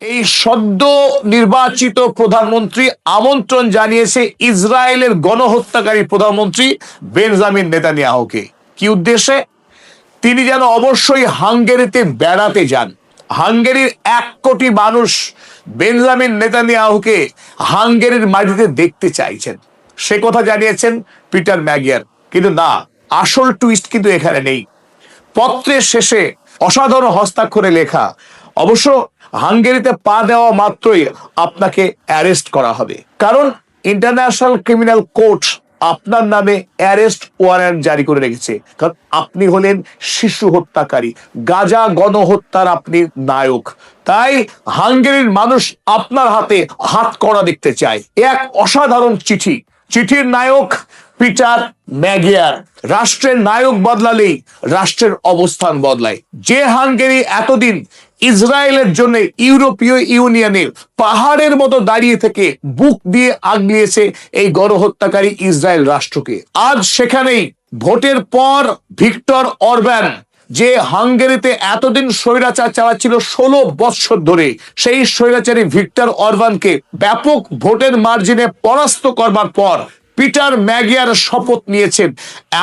এই সদ্য নির্বাচিত প্রধানমন্ত্রী আমন্ত্রণ জানিয়েছে ইসরায়েলের গণহত্যাকারী প্রধানমন্ত্রী বেঞ্জামিন নেতানিয়াহুকে। কি উদ্দেশ্যে? তিনি যেন অবশ্যই হাঙ্গেরিতে বেড়াতে যান। হাঙ্গেরির 1 কোটি মানুষ বেঞ্জামিন নেতানিয়াহুকে হাঙ্গেরির মাটিতে দেখতে চাইছেন, সে কথা জানিয়েছেন পিটার ম্যাগিয়ার। কিন্তু না, আসল টুইস্ট কিন্তু এখানে নেই। পত্রের শেষে অসাধারণ হস্তাক্ষরে লেখা, অবশ্য হাঙ্গেরিতে পা দেওয়া মাত্রই আপনাকে অ্যারেস্ট করা হবে, কারণ ইন্টারন্যাশনাল ক্রিমিনাল কোর্ট আপনার নামে অ্যারেস্ট ওয়ারেন্ট জারি করে রেখেছে। কারণ আপনি হলেন শিশু হত্যাকারী, গাজা গণহত্যার আপনি নায়ক। তাই হাঙ্গেরির মানুষ আপনার হাতে হাত করা দেখতে চায়। এক অসাধারণ চিঠি। চিঠির নায়ক পিটার ম্যাগিয়ার। রাষ্ট্রের নায়ক বদলালেই রাষ্ট্রের অবস্থান বদলায়। যে হাঙ্গেরি এতদিন ইসরায়েলের জন্য ইউরোপীয় ইউনিয়নের পাহাড়ের মতো দাঁড়িয়ে থেকে বুক দিয়ে আগলিয়েছে এই গণহত্যাকারী ইসরায়েল রাষ্ট্রকে, আজ সেখানেই ভোটের পর ভিক্টর অরব্যান, যে হাঙ্গেরিতে এতদিন স্বৈরাচার চালাচ্ছিল 16 বৎসর ধরে, সেই স্বৈরাচারী ভিক্টর অরবানকে ব্যাপক ভোটের মার্জিনে পরাস্ত করবার পর পিটার ম্যাগিয়ার শপথ নিয়েছেন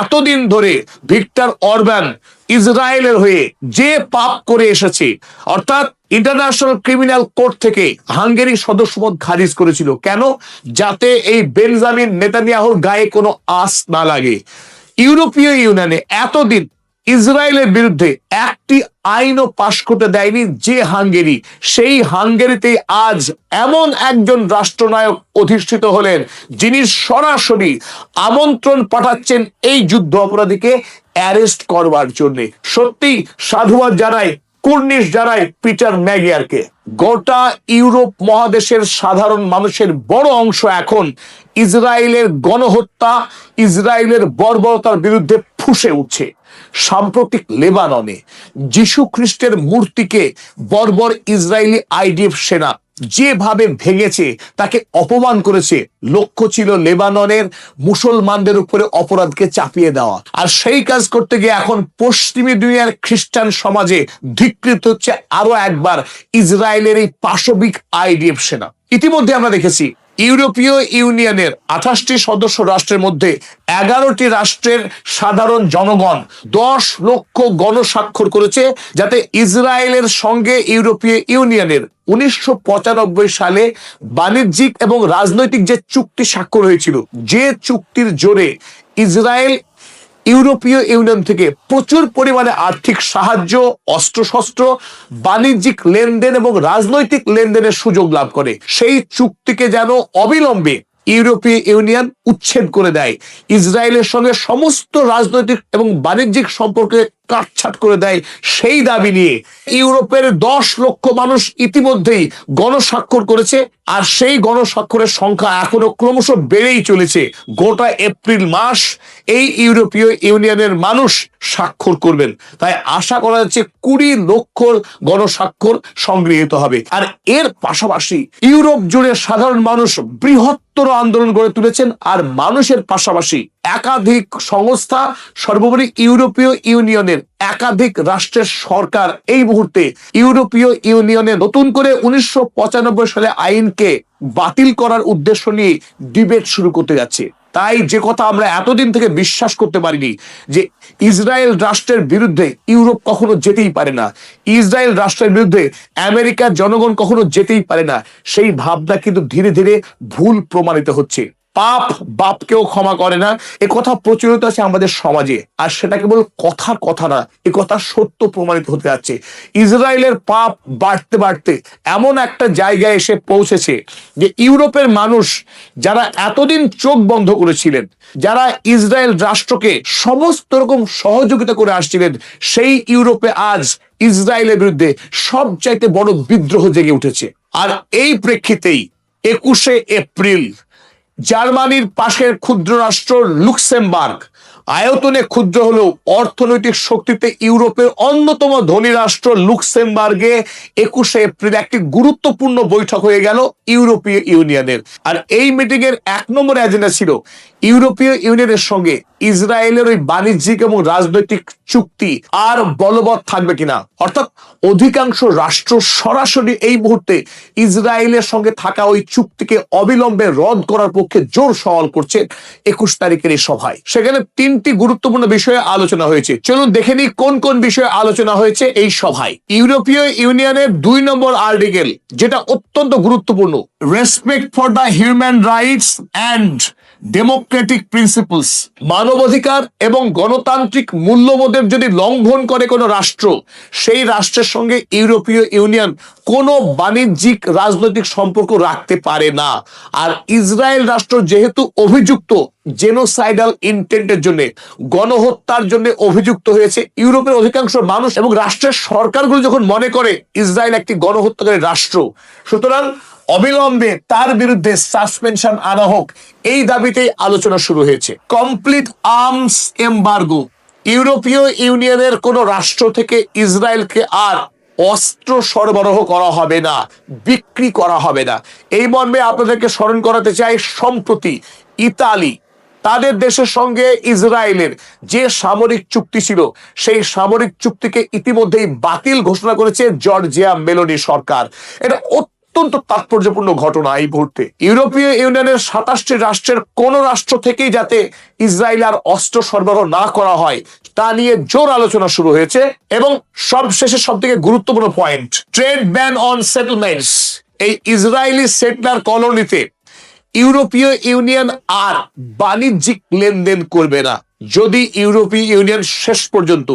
এতদিন ধরে ভিক্টর অরবান ইসরায়েলের হয়ে যে পাপ করে এসেছে, অর্থাৎ ইন্টারন্যাশনাল ক্রিমিনাল কোর্ট থেকে হাঙ্গেরি সদস্যপদ খারিজ করেছিল। কেন? যাতে এই বেঞ্জামিন নেতানিয়াহুর গায়ে কোনো আঁচ না লাগে। ইউরোপীয় ইউনিয়নে এতদিন ইসরায়েলের বিরুদ্ধে একটি আইনও পাশ করতে দেয়নি যে হাঙ্গেরি, সেই হাঙ্গেরিতে আজ এমন একজন রাষ্ট্রনায়ক অধিষ্ঠিত হলেন যিনি সরাসরি আমন্ত্রণ পাঠাচ্ছেন এই যুদ্ধ অপরাধীকে অ্যারেস্ট করবার জন্য। সত্যি সাধুবাদ জানাই, কুর্নিশ জানাই পিটার ম্যাগিয়ারকে। গোটা ইউরোপ মহাদেশের সাধারণ মানুষের বড় অংশ এখন ইসরায়েলের গণহত্যা, ইসরায়েলের বর্বরতার বিরুদ্ধে ফুঁসে উঠছে। সাম্প্রতিক লেবাননে যিশু খ্রিস্টের মূর্তিকে বর্বর ইসরায়েলি আইডিএফ সেনা যেভাবে ভেঙেছে, তাকে অপমান করেছে, লক্ষ্য ছিল লেবাননের মুসলমানদের উপরে অপরাধকে চাপিয়ে দেওয়া। আর সেই কাজ করতে গিয়ে এখন পশ্চিমী দুনিয়ার খ্রিস্টান সমাজে ধিক্কৃত হচ্ছে আরো একবার ইসরায়েলের এই পাশবিক আইডিএফ সেনা। ইতিমধ্যে আমরা দেখেছি ইউরোপীয় ইউনিয়নের 28টি সদস্য রাষ্ট্রের মধ্যে 11টি রাষ্ট্রের সাধারণ জনগণ 10 লক্ষ গণস্বাক্ষর করেছে, যাতে ইসরায়েলের সঙ্গে ইউরোপীয় ইউনিয়নের 1995 সালে বাণিজ্যিক এবং রাজনৈতিক যে চুক্তি স্বাক্ষর হয়েছিল, যে চুক্তির জোরে ইসরায়েল ইউরোপীয় ইউনিয়ন থেকে প্রচুর পরিমাণে আর্থিক সাহায্য, অস্ত্রশস্ত্র, বাণিজ্যিক লেনদেন এবং রাজনৈতিক লেনদেনের সুযোগ লাভ করে, সেই চুক্তিকে যেন অবিলম্বে ইউরোপীয় ইউনিয়ন উচ্ছেদ করে দেয়, ইসরায়েলের সঙ্গে সমস্ত রাজনৈতিক এবং বাণিজ্যিক সম্পর্কে কাটছাট করে দেয়, সেই দাবি নিয়ে ইউরোপের 10 লক্ষ মানুষ ইতিমধ্যেই গণস্বাক্ষর করেছে। আর সেই গণস্বাক্ষরের সংখ্যা এখনো ক্রমশ বেড়েই চলেছে। গোটা এপ্রিল মাস এই ইউরোপীয় ইউনিয়নের মানুষ স্বাক্ষর করবেন। তাই আশা করা যাচ্ছে 20 লক্ষ গণস্বাক্ষর সংগৃহীত হবে। আর এর পাশাপাশি ইউরোপ জুড়ে সাধারণ মানুষ বৃহত্তর আন্দোলন গড়ে তুলেছেন। আর মানুষের পাশাপাশি একাধিক সংস্থা, সর্বোপরি ইউরোপীয় ইউনিয়নের একাধিক রাষ্ট্রের সরকার এই মুহূর্তে ইউরোপীয় ইউনিয়নে নতুন করে 1995 সালে আইনকে বাতিল করার উদ্দেশ্য নিয়ে ডিবেট শুরু করতে যাচ্ছে। তাই যে কথা আমরা এতদিন থেকে বিশ্বাস করতে পারিনি, যে ইসরায়েল রাষ্ট্রের বিরুদ্ধে ইউরোপ কখনো যেতেই পারে না, ইসরায়েল রাষ্ট্রের বিরুদ্ধে আমেরিকার জনগণ কখনো যেতেই পারে না, সেই ভাবনা কিন্তু ধীরে ধীরে ভুল প্রমাণিত হচ্ছে। পাপ বাপকেও ক্ষমা করে না, এ কথা প্রচলিত আছে আমাদের সমাজে। আর সেটা কেবল কথার কথা না, এ কথা সত্য প্রমাণিত হতে যাচ্ছে। ইসরায়েলের পাপ বাড়তে বাড়তে এমন একটা জায়গায় এসে পৌঁছেছে যে ইউরোপের মানুষ যারা এতদিন চোখ বন্ধ করেছিলেন, যারা ইসরায়েল রাষ্ট্রকে সমস্ত রকম সহযোগিতা করে আসছিলেন, সেই ইউরোপে আজ ইসরায়েলের বিরুদ্ধে সবচাইতে বড় বিদ্রোহ জেগে উঠেছে। আর এই প্রেক্ষিতেই 21শে এপ্রিল জার্মানির পাশের ক্ষুদ্র রাষ্ট্র লুক্সেমবার্গ আয়তনে ক্ষুদ্র হলেও অর্থনৈতিক শক্তিতে ইউরোপের অন্যতম ধনী রাষ্ট্র লুক্সেমবার্গে 21 এপ্রিল একটি গুরুত্বপূর্ণ বৈঠক হয়ে গেল ইউরোপীয় ইউনিয়নের। আর এই মিটিং এর 1 নম্বর এজেন্ডা ছিল ইউরোপীয় ইউনিয়নের সঙ্গে ইসরায়েলের ওই বাণিজ্যিক এবং রাজনৈতিক চুক্তি আর বলবৎ থাকবে কিনা। অর্থাৎ অধিকাংশ রাষ্ট্র সরাসরি এই মুহূর্তে ইসরায়েলের সঙ্গে থাকা ওই চুক্তিকে অবিলম্বে রদ করার পক্ষে জোর সওয়াল করছে 21 তারিখের এই সভায়। সেখানে 3টি গুরুত্বপূর্ণ বিষয়ে আলোচনা হয়েছে। চলুন দেখে নিই কোন কোন বিষয়ে আলোচনা হয়েছে এই সভায়। ইউরোপীয় ইউনিয়নের 2 নম্বর আর্টিকেল, যেটা অত্যন্ত গুরুত্বপূর্ণ, respect for the human rights and Democratic principles, মানবাধিকার এবং গণতান্ত্রিক মূল্যবোধের যদি লঙ্ঘন করে কোনো রাষ্ট্র, সেই রাষ্ট্রের সঙ্গে ইউরোপীয় ইউনিয়ন কোনো বাণিজ্যিক রাজনৈতিক সম্পর্ক রাখতে পারে না। আর ইসরায়েল রাষ্ট্র যেহেতু অভিযুক্ত জেনোসাইডাল ইন্টেন্টের জন্য, গণহত্যার জন্য অভিযুক্ত হয়েছে, ইউরোপের অধিকাংশ মানুষ এবং রাষ্ট্রের সরকারগুলো যখন মনে করে ইসরায়েল একটি গণহত্যাকারী রাষ্ট্র, সুতরাং অবিলম্বে তার বিরুদ্ধে সাসপেনশন আনা হোক, এই দাবিতেই আলোচনা শুরু হয়েছে। কমপ্লিট আর্মস এমবার্গো, ইউরোপীয় ইউনিয়নের কোন রাষ্ট্র থেকে ইসরায়েলকে আর অস্ত্র সরবরাহ করা হবে না, বিক্রি করা হবে না। এই মর্মে আপনাদেরকে স্মরণ করাতে চাই, সম্প্রতি ইতালি তাদের দেশের সঙ্গে ইসরায়েলের যে সামরিক চুক্তি ছিল, সেই সামরিক চুক্তিকে ইতিমধ্যেই বাতিল ঘোষণা করেছে জর্জিয়া মেলোনি সরকার। এটা অত্যন্ত তাৎপর্যপূর্ণ ঘটনা। এই মুহূর্তে ইউরোপীয় ইউনিয়নের 27টি রাষ্ট্রের কোন রাষ্ট্র থেকেই যাতে ইসরায়েল আর অস্ত্র সরবরাহ না করা হয়, তা নিয়ে জোর আলোচনা শুরু হয়েছে। এবং সবশেষে সবথেকে গুরুত্বপূর্ণ point, trade ban on settlements. এই ইসরায়েলি সেটলার কলোনিতে ইউরোপীয় ইউনিয়ন আর বাণিজ্যিক লেনদেন করবে না যদি ইউরোপীয় ইউনিয়ন শেষ পর্যন্ত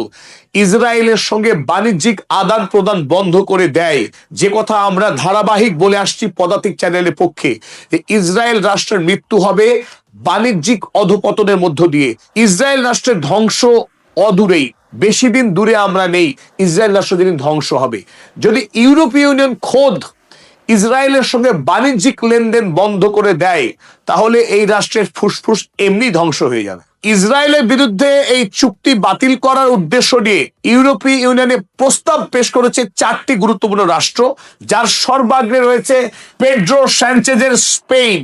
ইসরায়েলের সঙ্গে বাণিজ্যিক আদান প্রদান বন্ধ করে দেয়। যে কথা আমরা ধারাবাহিক বলে আসছি পদাতিক চ্যানেলের পক্ষে, যে ইসরায়েল রাষ্ট্রের মৃত্যু হবে বাণিজ্যিক অধপতনের মধ্য দিয়ে। ইসরায়েল রাষ্ট্রের ধ্বংস অদূরেই, বেশি দিন দূরে আমরা নেই, ইসরায়েল রাষ্ট্র যেদিন ধ্বংস হবে। যদি ইউরোপীয় ইউনিয়ন খোদ ইসরায়েলের সঙ্গে বাণিজ্যিক লেনদেন বন্ধ করে দেয়, তাহলে এই রাষ্ট্রের ফুসফুস এমনি ধ্বংস হয়ে যাবে। ইসরায়েলের বিরুদ্ধে এই চুক্তি বাতিল করার উদ্দেশ্য নিয়ে ইউরোপীয় ইউনিয়নে প্রস্তাব পেশ করেছে 4টি গুরুত্বপূর্ণ রাষ্ট্র, যার সর্বাগ্রে রয়েছে পেড্রো সানচেজের স্পেন।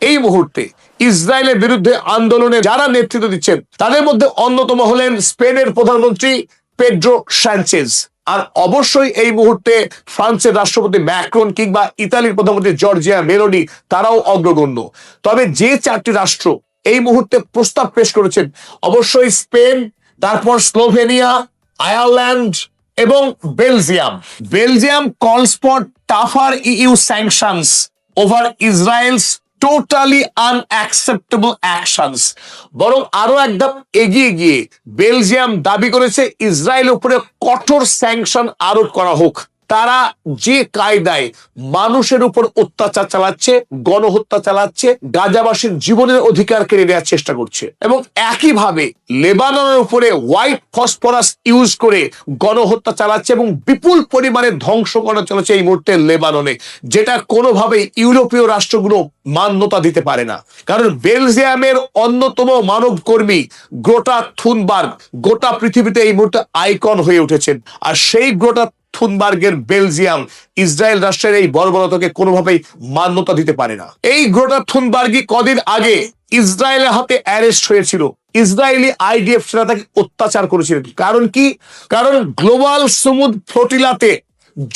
এই মুহূর্তে ইসরায়েলের বিরুদ্ধে আন্দোলনে যারা নেতৃত্ব দিচ্ছেন, তাদের মধ্যে অন্যতম হলেন স্পেনের প্রধানমন্ত্রী পেড্রো সানচেজ। আর অবশ্যই এই মুহূর্তে ফ্রান্সের রাষ্ট্রপতি ম্যাক্রন কিংবা ইতালির প্রধানমন্ত্রী জর্জিয়া মেলোনি, তারাও অগ্রগণ্য। তবে যে 4টি রাষ্ট্র এই মুহূর্তে প্রস্তাব পেশ করেছেন, অবশ্যই স্পেন, তারপর স্লোভেনিয়া, আয়ারল্যান্ড এবং Belgium. Belgium calls for tougher EU sanctions over Israel's totally unacceptable actions. বরং আরো একদম এগিয়ে গিয়ে বেলজিয়াম দাবি করেছে ইসরায়েলের উপরে কঠোর স্যাংশন আরোপ করা হোক। তারা যে কায়দায় মানুষের উপর অত্যাচার চালাচ্ছে, গণহত্যা চালাচ্ছে, গাজাবাসীর জীবনের অধিকার কেড়ে নেওয়ার চেষ্টা করছে, এবং একইভাবে লেবাননের উপরে হোয়াইট ফসফরাস ইউজ করে গণহত্যা চালাচ্ছে এবং বিপুল পরিমাণে ধ্বংস করা চলেছে এই মুহূর্তে লেবাননে, যেটা কোনোভাবেই ইউরোপীয় রাষ্ট্রগুলো মান্যতা দিতে পারে না। কারণ বেলজিয়ামের অন্যতম মানব কর্মী গ্রেটা থুনবার্গ গোটা পৃথিবীতে এই মুহূর্তে আইকন হয়ে উঠেছেন। আর সেই গ্রেটা থুনবার্গের বেলজিয়াম ইসরায়েল রাষ্ট্রের এই বর্বরতাকে কোনোভাবেই মান্যতা দিতে পারে না। এই গ্রেটা থুনবার্গই কদিন আগে ইসরায়েলের হাতে অ্যারেস্ট হয়েছিল। ইসরায়েলি আইডিএফ সেনা তাকে অত্যাচার করেছিলেন। কারণ কি? কারণ গ্লোবাল সমুদ ফ্লোটিলাতে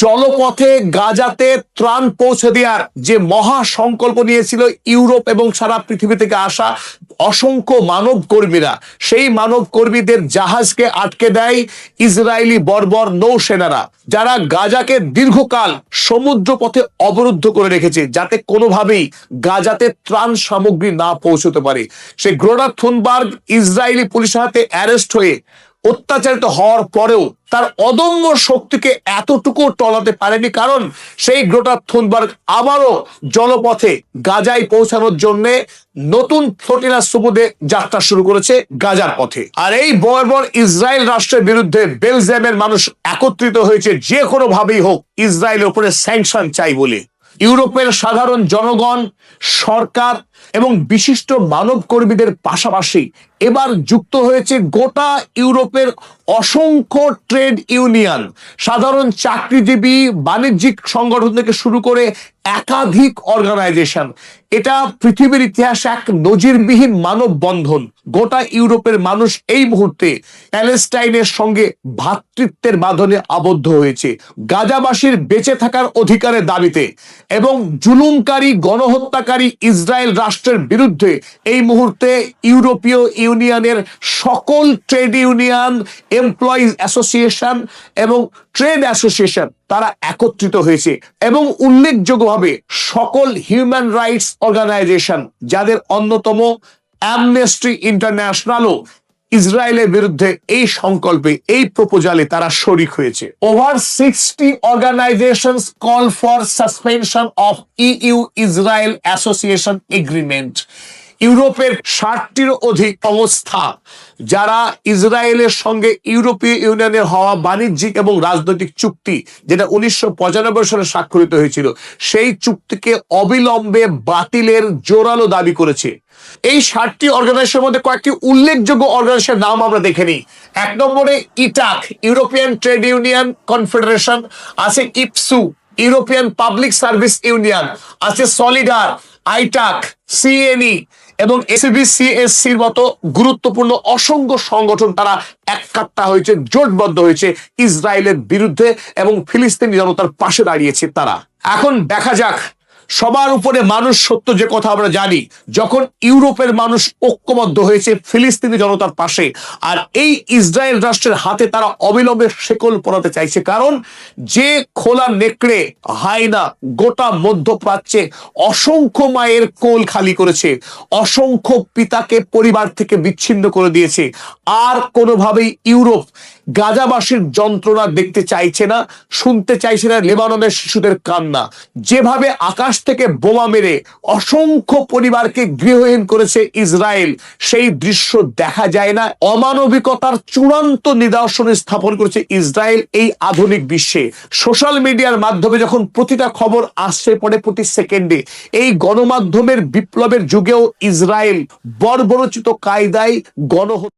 জলপথে গাজাতে ত্রাণ পৌঁছে দেওয়ার যে মহা সংকল্প নিয়েছিল ইউরোপ এবং সারা পৃথিবী থেকে আসা অসংখ্য মানব কর্মীরা, সেই মানব কর্মীদের জাহাজকে আটকে দেয় ইসরায়েলি বর্বর নৌসেনারা, যারা গাজাকে দীর্ঘকাল সমুদ্র পথে অবরুদ্ধ করে রেখেছে, যাতে কোনোভাবেই গাজাতে ত্রাণ সামগ্রী না পৌঁছতে পারে। সেই গ্রেটা থুনবার্গ ইসরায়েলি পুলিশের হাতে অ্যারেস্ট হয়ে অত্যাচারিত হওয়ার পরেও তার অদম্য শক্তিকে এতটুকু টলাতে পারেনি। কারণ সেই গ্রেটা থুনবার্গ আবারও জলপথে গাজায় পৌঁছানোর জন্য নতুন ফ্লোটিলা সমুদ্রে যাত্রা শুরু করেছে গাজার পথে। আর এই বর্বর ইসরায়েল রাষ্ট্রের বিরুদ্ধে বেলজিয়ামের মানুষ একত্রিত হয়েছে, যে কোনো ভাবেই হোক ইসরায়েলের উপরে স্যাংশন চাই বলে। ইউরোপের সাধারণ জনগণ, সরকার এবং বিশিষ্ট মানব কর্মীদের পাশাপাশি এবার যুক্ত হয়েছে গোটা ইউরোপের অসংখ্য ট্রেড ইউনিয়ন, সাধারণ চাকরিজীবী, বাণিজ্যিক সংগঠন থেকে শুরু করে একাধিক অর্গানাইজেশন। এটা পৃথিবীর ইতিহাসে এক নজিরবিহীন মানববন্ধন। গোটা ইউরোপের মানুষ এই মুহূর্তে প্যালেস্টাইনের সঙ্গে ভ্রাতৃত্বের বাঁধনে আবদ্ধ হয়েছে গাজাবাসীর বেঁচে থাকার অধিকারের দাবিতে, এবং জুলুমকারী গণহত্যাকারী ইসরায়েল রাষ্ট্রের বিরুদ্ধে এই মুহূর্তে ইউরোপীয় ইউনিয়নের সকল ট্রেড ইউনিয়ন, এমপ্লয়িজ অ্যাসোসিয়েশন এবং ট্রেড অ্যাসোসিয়েশন তারা একত্রিত হয়েছে। এবং উল্লেখযোগ্যভাবে সকল হিউম্যান রাইটস অর্গানাইজেশন, যাদের অন্যতম অ্যামনেস্টি ইন্টারন্যাশনালও ইসরায়েলের বিরুদ্ধে এই সংকল্পে, এই প্রপোজালে তারা শরিক হয়েছে। Over 60 organisations call for suspension of EU Israel association agreement. ইউরোপের 60টিরও অধিক সংস্থা যারা ইসরায়েলের সঙ্গে ইউরোপীয় ইউনিয়নের হওয়া বাণিজ্যিক এবং রাজনৈতিক চুক্তি, যেটা 1995 সালে স্বাক্ষরিত হয়েছিল, সেই চুক্তিকে অবিলম্বে বাতিলের জোরালো দাবি করেছে। এই 60টি অর্গানাইজেশনের মধ্যে কয়েকটি উল্লেখযোগ্য অর্গানাইজেশনের নাম আমরা দেখে নিই। 1 নম্বরে ইটাক, ইউরোপিয়ান ট্রেড ইউনিয়ন কনফেডারেশন, আছে ইপসু, ইউরোপিয়ান পাবলিক সার্ভিস ইউনিয়ন, আছে সলিডার, আইটাক, সিএনই এবং এসবিসিএসসির মতো গুরুত্বপূর্ণ অসংখ্য সংগঠন তারা এককাট্টা হয়েছে, জোটবদ্ধ হয়েছে ইসরায়েলের বিরুদ্ধে এবং ফিলিস্তিনি জনতার পাশে দাঁড়িয়েছে তারা। এখন দেখা যাক, সবার উপরে মানুষ সত্য যে কথা আমরা জানি, যখন ইউরোপের মানুষ ঐক্যবদ্ধ হয়েছে ফিলিস্তিনি জনতার পাশে, আর এই ইসরায়েল রাষ্ট্রের হাতে তারা অবিলম্বে শেকল পরাতে চাইছে। কারণ যে খোলা নেকড়ে হায়না গোটা মধ্যপ্রাচ্যে অসংখ্য মায়ের কোল খালি করেছে, অসংখ্য পিতাকে পরিবার থেকে বিচ্ছিন্ন করে দিয়েছে, আর কোনোভাবেই ইউরোপ গাজাবাসীর যন্ত্রণা দেখতে চাইছে না, শুনতে চাইছে না লেবাননের শিশুদের কান্না। যেভাবে আকাশ থেকে বোমা মেরে অসংখ্য পরিবারকে গৃহহীন করেছে ইসরায়েল, সেই দৃশ্য দেখা যায় না। অমানবিকতার চূড়ান্ত নিদর্শন স্থাপন করেছে ইসরায়েল এই আধুনিক বিশ্বে। সোশ্যাল মিডিয়ার মাধ্যমে যখন প্রতিটা খবর আসছে পড়ে প্রতি সেকেন্ডে, এই গণমাধ্যমের বিপ্লবের যুগেও ইসরায়েল বর্বরোচিত কায়দায় গণহত্যা